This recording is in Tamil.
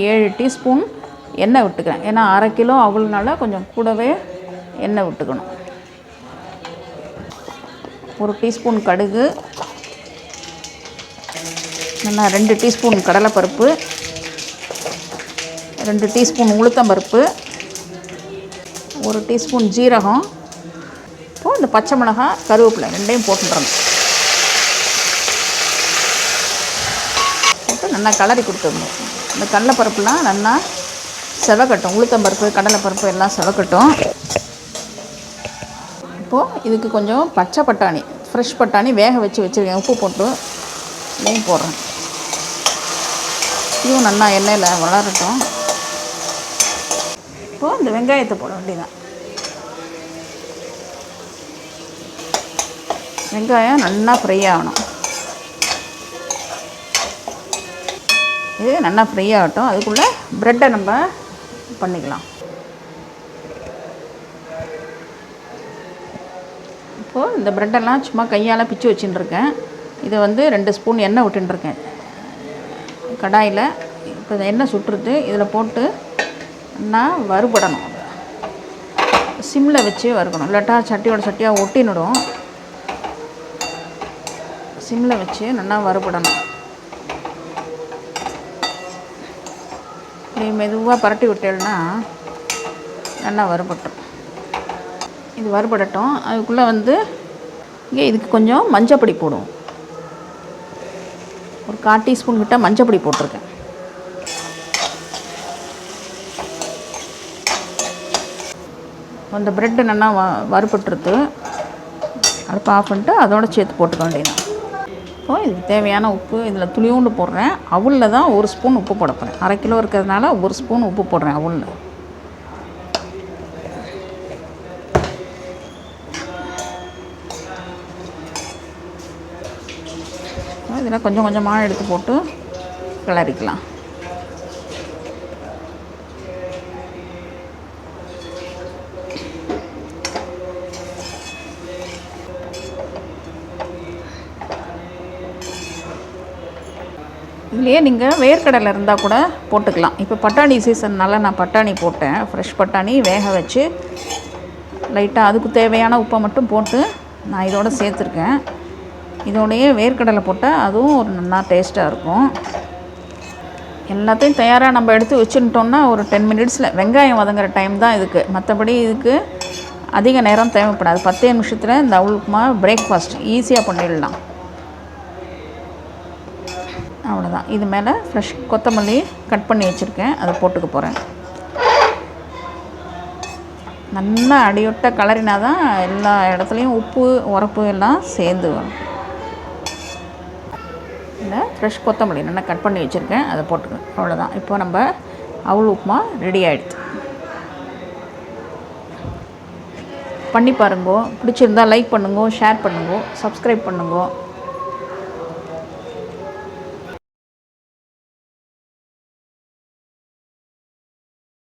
7 டீஸ்பூன் எண்ணெய் விட்டுக்கிறேன். ஏன்னா 1/2 கிலோ அவ்வளோனால கொஞ்சம் கூடவே எண்ணெய் விட்டுக்கணும். 1 டீஸ்பூன் கடுகு, 2 டீஸ்பூன் கடலைப்பருப்பு, 2 டீஸ்பூன் உளுத்தம்பருப்பு, 1 டீஸ்பூன் ஜீரகம், இப்போது இந்த பச்சை மிளகாய், கருவேப்பிலை ரெண்டையும் போட்டுடுறோம். போட்டு நல்லா கலரி கொடுத்துடணும். இந்த கடலைப்பருப்புலாம் நல்லா செவக்கட்டும். உளுத்தம்பருப்பு, கடலைப்பருப்பு எல்லாம் செவக்கட்டும். இப்போது இதுக்கு கொஞ்சம் பச்சை பட்டாணி, ஃப்ரெஷ் பட்டாணி வேக வச்சுருக்கேன். உப்பு போட்டு இதையும் போடுறேன். இதுவும் நல்லா எண்ணெயில் வளரட்டும். இப்போது இந்த வெங்காயத்தை போட வேண்டியதான். வெங்காயம் நல்லா ஃப்ரை ஆகணும். இது நல்லா ஃப்ரை ஆகட்டும். அதுக்குள்ளே ப்ரெட்டை நம்ம பண்ணிக்கலாம். இப்போது இந்த ப்ரெட்டெல்லாம் சும்மா கையால் பிச்சு வச்சுட்டுருக்கேன். இதை 2 ஸ்பூன் எண்ணெய் விட்டுருக்கேன் கடாயில். இப்போ எண்ணெய் சுட்டுறது இதில் போட்டு நல்லா வறுபடணும். சிம்மில் வச்சு வறுக்கணும், இல்லாட்டா சட்டியாக ஒட்டினிடும். சிம்மில் வச்சு நல்லா வறுபடணும். இப்படி மெதுவாக பரட்டி விட்டேன்னா நல்லா வறுபட்டோம். இது வறுபடட்டும். அதுக்குள்ளே இங்கே இதுக்கு கொஞ்சம் மஞ்சப்பொடி போடுவோம். ஒரு 1/4 டீஸ்பூன் கிட்ட மஞ்சப்பொடி போட்டிருக்கேன். அந்த ப்ரெட்டு நல்லா வறுபட்டுருது. அடுப்பு ஆஃப் பண்ணிட்டு அதோட சேர்த்து போட்டுக்க வேண்டியதான். இப்போது இதுக்கு தேவையான உப்பு இதில் துளியூண்டு போடுறேன். அவுளில் தான் 1 ஸ்பூன் உப்பு போட போகிறேன். 1/2 கிலோ இருக்கிறதுனால 1 ஸ்பூன் உப்பு போடுறேன் அவுளில். இதில் கொஞ்சம் கொஞ்சமாக எடுத்து போட்டு கிளறிக்கலாம். இதுலேயே நீங்கள் வேர்க்கடலை இருந்தால் கூட போட்டுக்கலாம். இப்போ பட்டாணி சீசன்னால் நான் பட்டாணி போட்டேன். ஃப்ரெஷ் பட்டாணி வேக வச்சு லைட்டாக அதுக்கு தேவையான உப்பை மட்டும் போட்டு நான் இதோடு சேர்த்துருக்கேன். இதோடையே வேர்க்கடலை போட்டால் அதுவும் ஒரு நல்லா டேஸ்ட்டாக இருக்கும். எல்லாத்தையும் தயாராக நம்ம எடுத்து வச்சுட்டோம்னா ஒரு 10 மினிட்ஸில் வெங்காயம் வதங்குற டைம் தான் இதுக்கு. மற்றபடி இதுக்கு அதிக நேரம் தேவைப்படாது. 10 நிமிஷத்தில் இந்த அவுள் உப்புமா பிரேக்ஃபாஸ்ட் ஈஸியாக பண்ணிடலாம். அவ்வளோதான். இது மேலே ஃப்ரெஷ் கொத்தமல்லி கட் பண்ணி வச்சுருக்கேன், அதை போட்டுக்க போகிறேன். நல்லா அடியொட்ட கலரினா தான் எல்லா இடத்துலையும் உப்பு உரப்பு எல்லாம் சேர்ந்து வரும். இல்லை ஃப்ரெஷ் கொத்தமல்லி நல்லா கட் பண்ணி வச்சுருக்கேன், அதை போட்டுக்கேன். அவ்வளோதான். இப்போ நம்ம அவுள் உப்புமா ரெடி ஆகிடுது. பண்ணி பாருங்கோ. பிடிச்சிருந்தால் லைக் பண்ணுங்கோ, ஷேர் பண்ணுங்கோ, சப்ஸ்கிரைப் பண்ணுங்கோ.